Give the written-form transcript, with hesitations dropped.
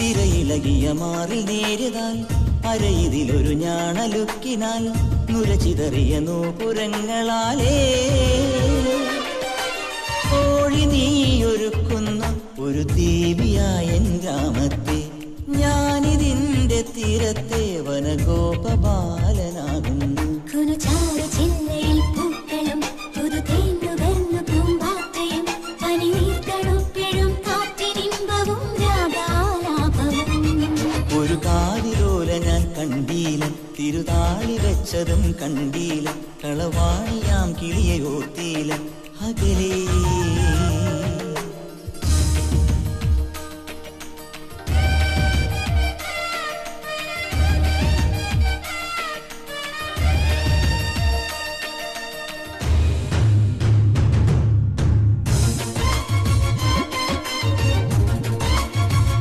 തിരയിളകിയ മാറിൽ നേരിതാൽ അരയിതിലൊരു ഞാണലുക്കിനാൽ നുരചിതറിയ നൂപുരങ്ങളാലേ കോഴി നീയൊരുക്കുന്ന ഒരു ദേവിയായ ഗ്രാമത്തെ ഞാനിതിന്റെ തീരത്തെ വനഗോപബാലനാകുന്നു. ഒരു കാതിലോല ഞാൻ കണ്ടീല, തിരുതാളി വെച്ചതും കണ്ടീല, കളവാണിയാം കിളിയെ ഓർത്തീല അകലേ.